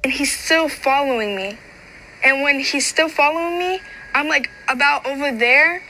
and he's still following me. And when he's still following me, I'm like about over there,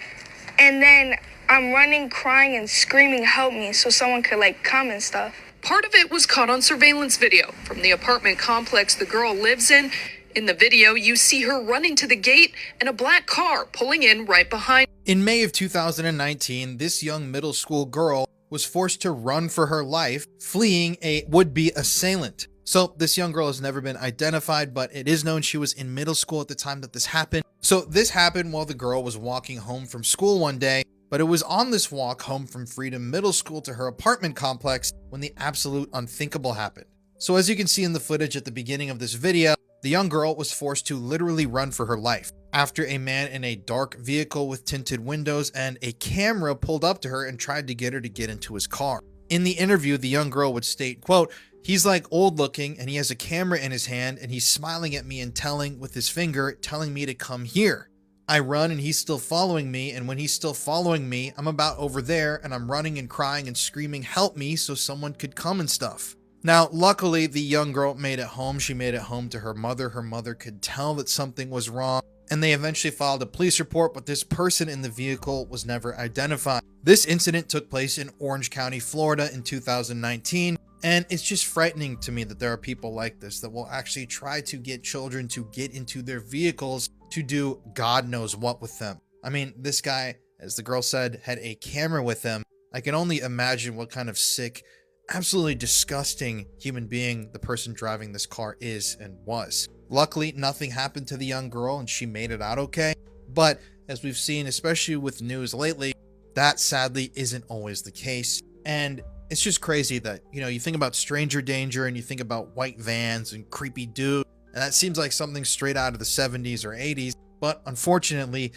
and then I'm running, crying, and screaming, help me, so someone could like come and stuff. Part of it was caught on surveillance video from the apartment complex the girl lives in. In the video, you see her running to the gate and a black car pulling in right behind. In May of 2019, this young middle school girl was forced to run for her life, fleeing a would-be assailant. So this young girl has never been identified, but it is known she was in middle school at the time that this happened. So this happened while the girl was walking home from school one day, but it was on this walk home from Freedom Middle School to her apartment complex when the absolute unthinkable happened. So as you can see in the footage at the beginning of this video, the young girl was forced to literally run for her life after a man in a dark vehicle with tinted windows and a camera pulled up to her and tried to get her to get into his car. In the interview, the young girl would state, quote, "He's like old looking and he has a camera in his hand and he's smiling at me and telling with his finger, telling me to come here. I run and he's still following me, and when he's still following me, I'm about over there and I'm running and crying and screaming, help me, so someone could come and stuff." Now, luckily, the young girl made it home. She made it home to her mother. Her mother could tell that something was wrong, and they eventually filed a police report, but this person in the vehicle was never identified. This incident took place in Orange County, Florida in 2019, and it's just frightening to me that there are people like this that will actually try to get children to get into their vehicles to do God knows what with them. I mean, this guy, as the girl said, had a camera with him. I can only imagine what kind of sick, absolutely disgusting human being the person driving this car is and was. Luckily, nothing happened to the young girl and she made it out okay. But as we've seen, especially with news lately, that sadly isn't always the case. And it's just crazy that, you think about stranger danger and you think about white vans and creepy dudes, and that seems like something straight out of the 70s or 80s. But unfortunately,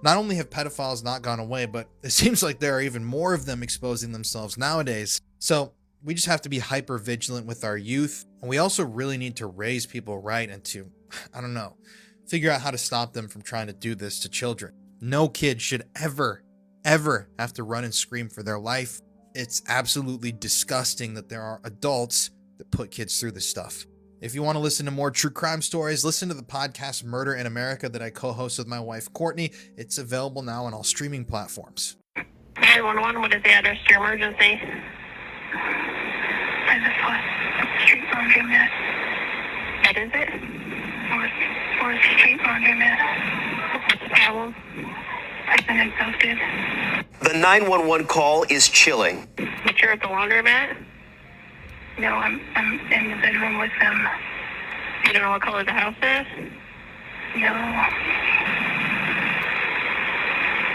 not only have pedophiles not gone away, but it seems like there are even more of them exposing themselves nowadays. So we just have to be hyper vigilant with our youth. And we also really need to raise people right and to, figure out how to stop them from trying to do this to children. No kid should ever have to run and scream for their life. It's absolutely disgusting that there are adults that put kids through this stuff. If you want to listen to more true crime stories, listen to the podcast Murder in America that I co-host with my wife, Courtney. It's available now on all streaming platforms. 911, what is the address to your emergency? 4th Street, Laundromat. What is it? 4th Street, Laundromat. What's the problem? I've been assaulted. The 911 call is chilling. But you're at the laundromat? No, I'm in the bedroom with them. You don't know what color the house is? No.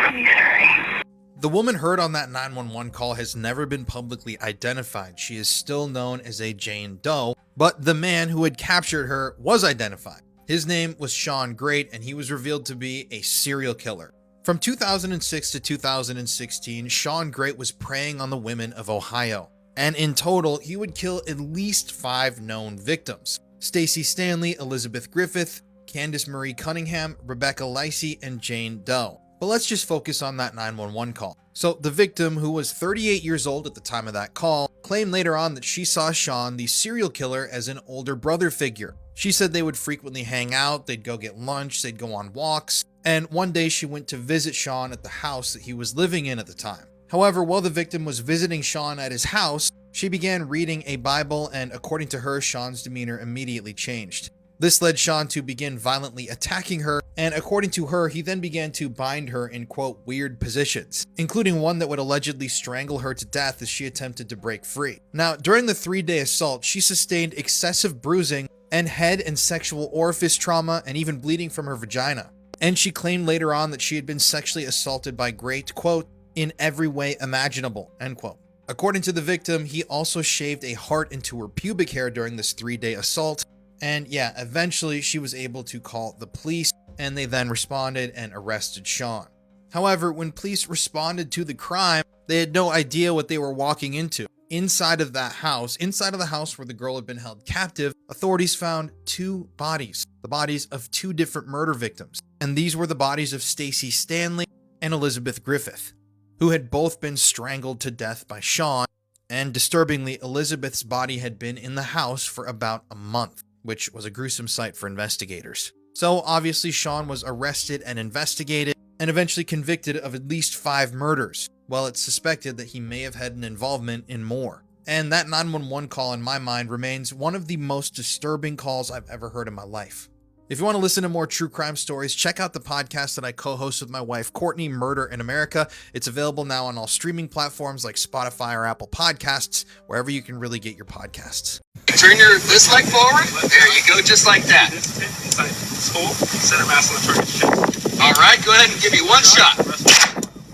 Please hurry. The woman heard on that 911 call has never been publicly identified. She is still known as a Jane Doe, but the man who had captured her was identified. His name was Sean Great, and he was revealed to be a serial killer. From 2006 to 2016, Sean Great was preying on the women of Ohio. And in total, he would kill at least 5 known victims: Stacey Stanley, Elizabeth Griffith, Candace Marie Cunningham, Rebecca Lacey, and Jane Doe. But let's just focus on that 911 call. So the victim, who was 38 years old at the time of that call, claimed later on that she saw Sean, the serial killer, as an older brother figure. She said they would frequently hang out, they'd go get lunch, they'd go on walks, and one day she went to visit Sean at the house that he was living in at the time. However, while the victim was visiting Sean at his house, she began reading a Bible, and according to her, Sean's demeanor immediately changed. This led Sean to begin violently attacking her, and according to her, he then began to bind her in, quote, weird positions, including one that would allegedly strangle her to death as she attempted to break free. Now, during the 3-day assault, she sustained excessive bruising and head and sexual orifice trauma and even bleeding from her vagina. And she claimed later on that she had been sexually assaulted by Great, quote, in every way imaginable, end quote. According to the victim, he also shaved a heart into her pubic hair during this 3-day assault. And yeah, eventually she was able to call the police, and they then responded and arrested Sean. However, when police responded to the crime, they had no idea what they were walking into. Inside of the house where the girl had been held captive, authorities found 2 bodies, the bodies of 2 different murder victims. And these were the bodies of Stacey Stanley and Elizabeth Griffith, who had both been strangled to death by Sean. And disturbingly, Elizabeth's body had been in the house for about a month. which was a gruesome sight for investigators. So obviously Sean was arrested and investigated and eventually convicted of at least 5 murders, while it's suspected that he may have had an involvement in more. And that 911 call in my mind remains one of the most disturbing calls I've ever heard in my life. If you want to listen to more true crime stories, check out the podcast that I co-host with my wife, Courtney, Murder in America. It's available now on all streaming platforms like Spotify or Apple Podcasts, wherever you can really get your podcasts. Turn your this leg forward. There you go, just like that. Center mass on the target. All right, go ahead and give me one shot.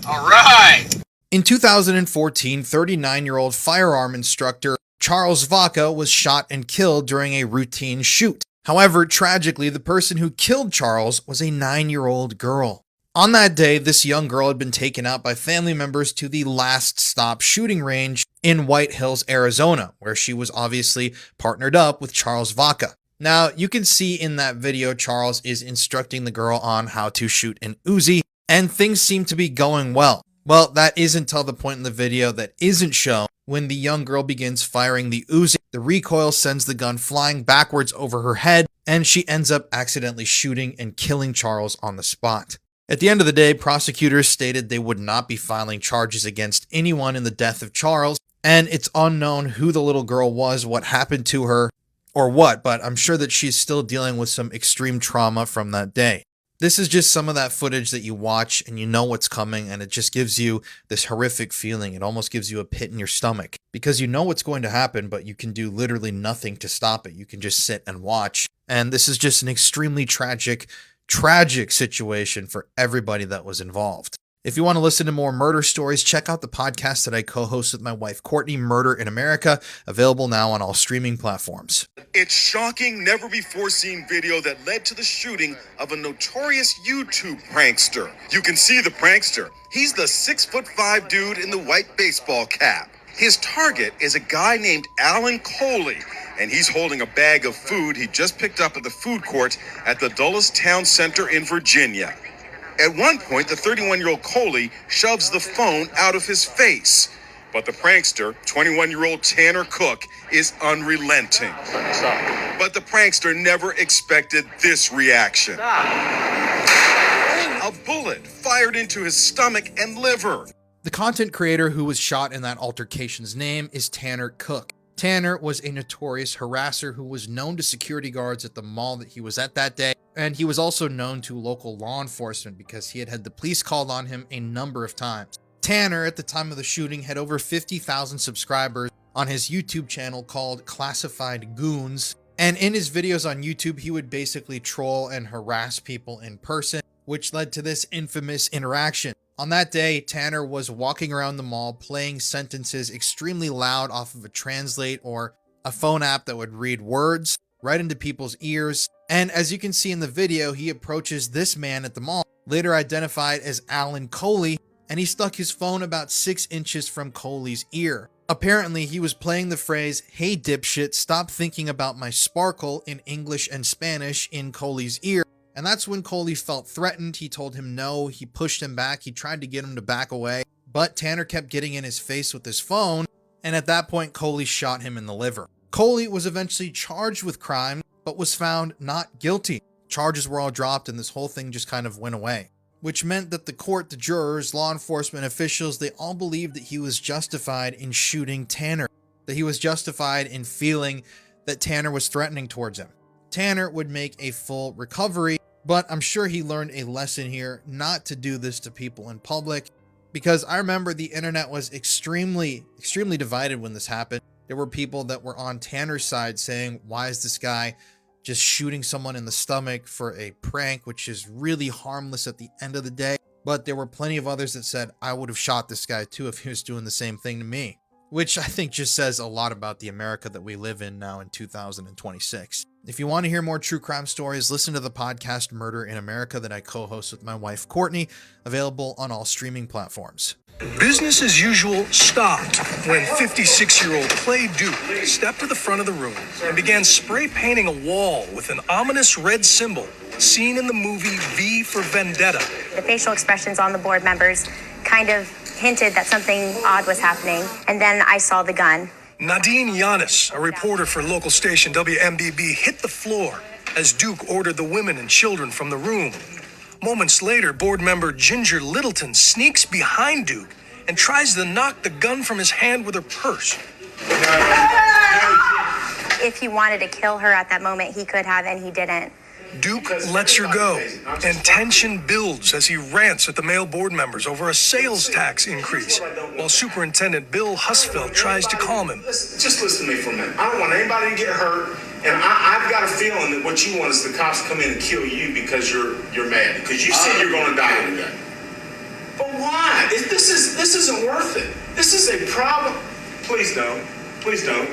All right. In 2014, 39-year-old firearm instructor Charles Vaca was shot and killed during a routine shoot. However, tragically, the person who killed Charles was a 9-year-old girl. On that day, this young girl had been taken out by family members to the Last Stop shooting range in White Hills, Arizona, where she was obviously partnered up with Charles Vaca. Now, you can see in that video, Charles is instructing the girl on how to shoot an Uzi, and things seem to be going well. Well, that is until the point in the video that isn't shown, when the young girl begins firing the Uzi. The recoil sends the gun flying backwards over her head, and she ends up accidentally shooting and killing Charles on the spot. At the end of the day, prosecutors stated they would not be filing charges against anyone in the death of Charles, and it's unknown who the little girl was, what happened to her, or what, but I'm sure that she's still dealing with some extreme trauma from that day. This is just some of that footage that you watch and you know what's coming, and it just gives you this horrific feeling. It almost gives you a pit in your stomach because you know what's going to happen, but you can do literally nothing to stop it. You can just sit and watch. And this is just an extremely tragic situation for everybody that was involved. If you want to listen to more murder stories, check out the podcast that I co-host with my wife, Courtney, Murder in America, available now on all streaming platforms. It's shocking, never-before-seen video that led to the shooting of a notorious YouTube prankster. You can see the prankster. He's the 6'5" dude in the white baseball cap. His target is a guy named Alan Coley, and he's holding a bag of food he just picked up at the food court at the Dulles Town Center in Virginia. At one point, the 31-year-old Coley shoves the phone out of his face. But the prankster, 21-year-old Tanner Cook, is unrelenting. But the prankster never expected this reaction. A bullet fired into his stomach and liver. The content creator who was shot in that altercation's name is Tanner Cook. Tanner was a notorious harasser who was known to security guards at the mall that he was at that day, and he was also known to local law enforcement because he had had the police called on him a number of times. Tanner, at the time of the shooting, had over 50,000 subscribers on his YouTube channel called Classified Goons, and in his videos on YouTube, he would basically troll and harass people in person, which led to this infamous interaction. On that day, Tanner was walking around the mall playing sentences extremely loud off of a Translate or a phone app that would read words right into people's ears. And as you can see in the video, he approaches this man at the mall, later identified as Alan Coley, and he stuck his phone about 6 inches from Coley's ear. Apparently, he was playing the phrase, "Hey dipshit, stop thinking about my sparkle" in English and Spanish in Coley's ear. And that's when Coley felt threatened. He told him no, he pushed him back, he tried to get him to back away, but Tanner kept getting in his face with his phone, and at that point, Coley shot him in the liver. Coley was eventually charged with crime, but was found not guilty. Charges were all dropped, and this whole thing just kind of went away, which meant that the court, the jurors, law enforcement officials, they all believed that he was justified in shooting Tanner, that he was justified in feeling that Tanner was threatening towards him. Tanner would make a full recovery, but I'm sure he learned a lesson here not to do this to people in public, because I remember the internet was extremely divided when this happened. There were people that were on Tanner's side saying, why is this guy just shooting someone in the stomach for a prank, which is really harmless at the end of the day? But there were plenty of others that said, I would have shot this guy too if he was doing the same thing to me, which I think just says a lot about the America that we live in now in 2026. If you want to hear more true crime stories, listen to the podcast Murder in America that I co-host with my wife, Courtney, available on all streaming platforms. Business as usual stopped when 56-year-old Clay Duke stepped to the front of the room and began spray painting a wall with an ominous red symbol seen in the movie V for Vendetta. The facial expressions on the board members kind of hinted that something odd was happening, and then I saw the gun. Nadine Yanis, a reporter for local station WMBB, hit the floor as Duke ordered the women and children from the room. Moments later, board member Ginger Littleton sneaks behind Duke and tries to knock the gun from his hand with her purse. If he wanted to kill her at that moment, he could have, and he didn't. Duke lets her go, and tension builds as he rants at the male board members over a sales tax increase, while Superintendent Bill Husfeld tries to calm him. Just listen to me for a minute. I don't want anybody to get hurt, and I've got a feeling that what you want is the cops to come in and kill you because you're mad, because you said you're going to die today. But why? This isn't worth it. This is a problem. Please don't. Please don't.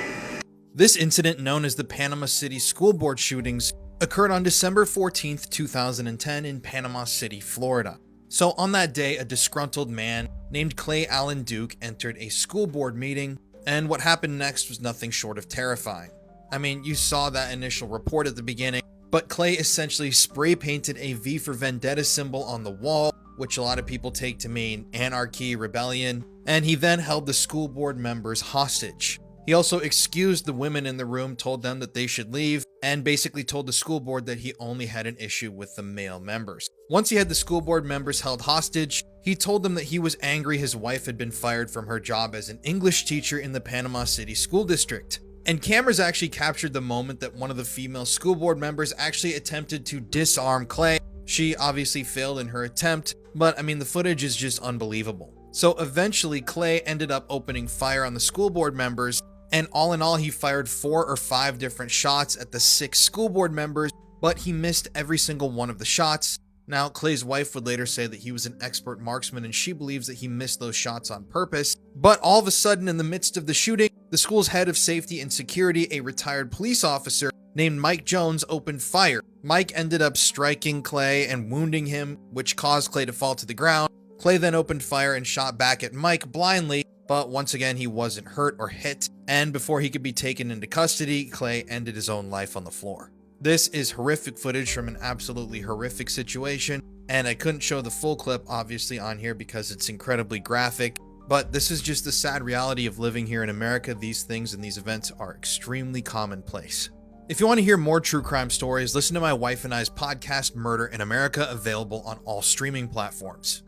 This incident, known as the Panama City School Board shootings, occurred on December 14th, 2010 in Panama City, Florida. So on that day, a disgruntled man named Clay Allen Duke entered a school board meeting, and what happened next was nothing short of terrifying. I mean, you saw that initial report at the beginning, but Clay essentially spray painted a V for Vendetta symbol on the wall, which a lot of people take to mean anarchy, rebellion, and he then held the school board members hostage. He also excused the women in the room, told them that they should leave, and basically told the school board that he only had an issue with the male members. Once he had the school board members held hostage, he told them that he was angry his wife had been fired from her job as an English teacher in the Panama City School District. And cameras actually captured the moment that one of the female school board members actually attempted to disarm Clay. She obviously failed in her attempt, but I mean, the footage is just unbelievable. So eventually, Clay ended up opening fire on the school board members, and all in all, he fired 4 or 5 different shots at the 6 school board members, but he missed every single one of the shots. Now, Clay's wife would later say that he was an expert marksman, and she believes that he missed those shots on purpose. But all of a sudden, in the midst of the shooting, the school's head of safety and security, a retired police officer named Mike Jones, opened fire. Mike ended up striking Clay and wounding him, which caused Clay to fall to the ground. Clay then opened fire and shot back at Mike blindly, but once again, he wasn't hurt or hit, and before he could be taken into custody, Clay ended his own life on the floor. This is horrific footage from an absolutely horrific situation, and I couldn't show the full clip obviously on here because it's incredibly graphic, but this is just the sad reality of living here in America. These things and these events are extremely commonplace. If you want to hear more true crime stories, listen to my wife and I's podcast, Murder in America, available on all streaming platforms.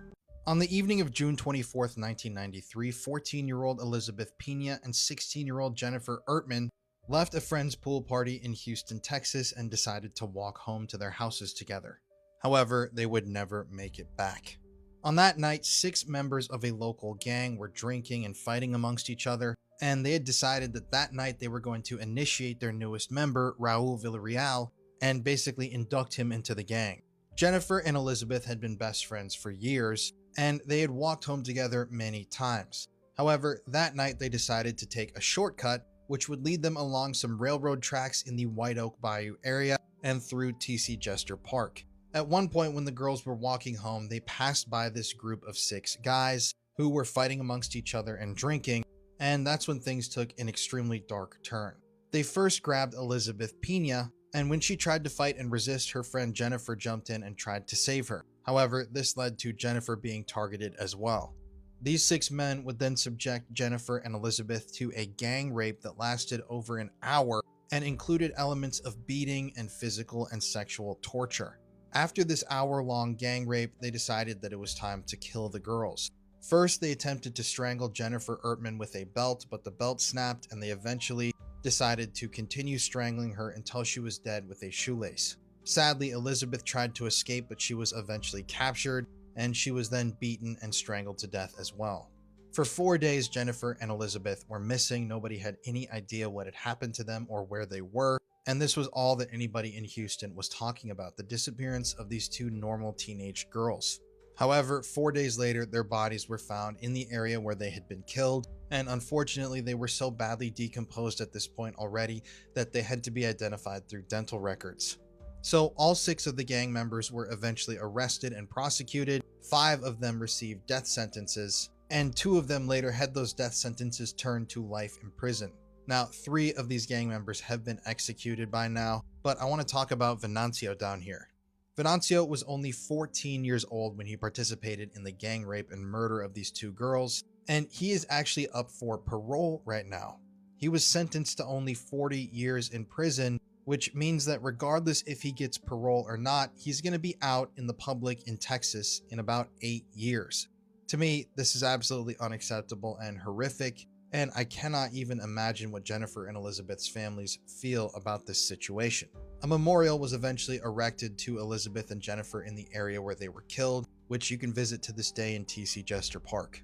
On the evening of June 24th, 1993, 14-year-old Elizabeth Pena and 16-year-old Jennifer Ertman left a friend's pool party in Houston, Texas, and decided to walk home to their houses together. However, they would never make it back. On that night, 6 members of a local gang were drinking and fighting amongst each other, and they had decided that that night they were going to initiate their newest member, Raul Villarreal, and basically induct him into the gang. Jennifer and Elizabeth had been best friends for years, and they had walked home together many times. However, that night they decided to take a shortcut, which would lead them along some railroad tracks in the White Oak Bayou area and through T.C. Jester Park. At one point when the girls were walking home, they passed by this group of 6 guys who were fighting amongst each other and drinking, and that's when things took an extremely dark turn. They first grabbed Elizabeth Pena, and when she tried to fight and resist, her friend Jennifer jumped in and tried to save her. However, this led to Jennifer being targeted as well. These 6 men would then subject Jennifer and Elizabeth to a gang rape that lasted over an hour and included elements of beating and physical and sexual torture. After this hour-long gang rape, they decided that it was time to kill the girls. First, they attempted to strangle Jennifer Ertman with a belt, but the belt snapped, and they eventually decided to continue strangling her until she was dead with a shoelace. Sadly, Elizabeth tried to escape, but she was eventually captured, and she was then beaten and strangled to death as well. For 4 days, Jennifer and Elizabeth were missing. Nobody had any idea what had happened to them or where they were, and this was all that anybody in Houston was talking about, the disappearance of these 2 normal teenage girls. However, 4 days later, their bodies were found in the area where they had been killed, and unfortunately, they were so badly decomposed at this point already that they had to be identified through dental records. So all 6 of the gang members were eventually arrested and prosecuted. 5 of them received death sentences, and 2 of them later had those death sentences turned to life in prison. Now, 3 of these gang members have been executed by now, but I want to talk about Venancio down here. Venancio was only 14 years old when he participated in the gang rape and murder of these 2 girls, and he is actually up for parole right now. He was sentenced to only 40 years in prison, which means that regardless if he gets parole or not, he's going to be out in the public in Texas in about 8 years. To me, this is absolutely unacceptable and horrific, and I cannot even imagine what Jennifer and Elizabeth's families feel about this situation. A memorial was eventually erected to Elizabeth and Jennifer in the area where they were killed, which you can visit to this day in TC Jester Park.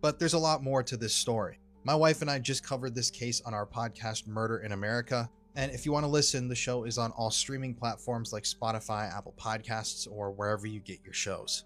But there's a lot more to this story. My wife and I just covered this case on our podcast Murder in America, and if you want to listen, the show is on all streaming platforms like Spotify, Apple Podcasts, or wherever you get your shows.